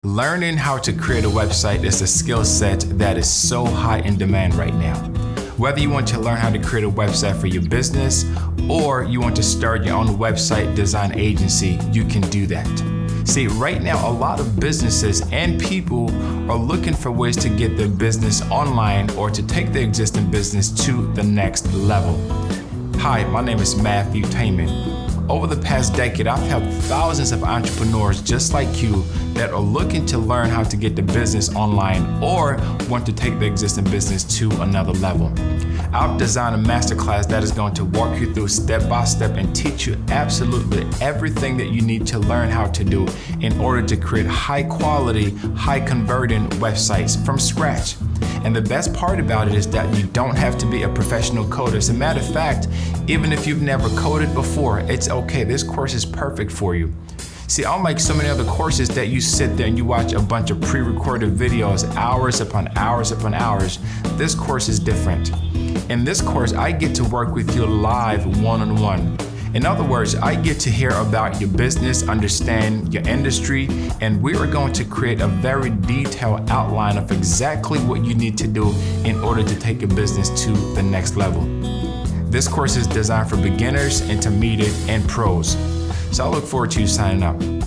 Learning how to create a website is a skill set that is so high in demand right now. Whether you want to learn how to create a website for your business or you want to start your own website design agency, you can do that. See, right now, a lot of businesses and people are looking for ways to get their business online or to take their existing business to the next level. Hi, my name is Matthew Taman. Over the past decade, I've helped thousands of entrepreneurs just like you that are looking to learn how to get the business online or want to take the existing business to another level. I've designed a masterclass that is going to walk you through step by step and teach you absolutely everything that you need to learn how to do in order to create high quality, high converting websites from scratch. And the best part about it is that you don't have to be a professional coder. As a matter of fact, even if you've never coded before, it's okay. This course is perfect for you. See, unlike so many other courses that you sit there and you watch a bunch of pre-recorded videos, hours upon hours upon hours, this course is different. In this course, I get to work with you live one-on-one. In other words, I get to hear about your business, understand your industry, and we are going to create a very detailed outline of exactly what you need to do in order to take your business to the next level. This course is designed for beginners, intermediate, and pros. So I look forward to you signing up.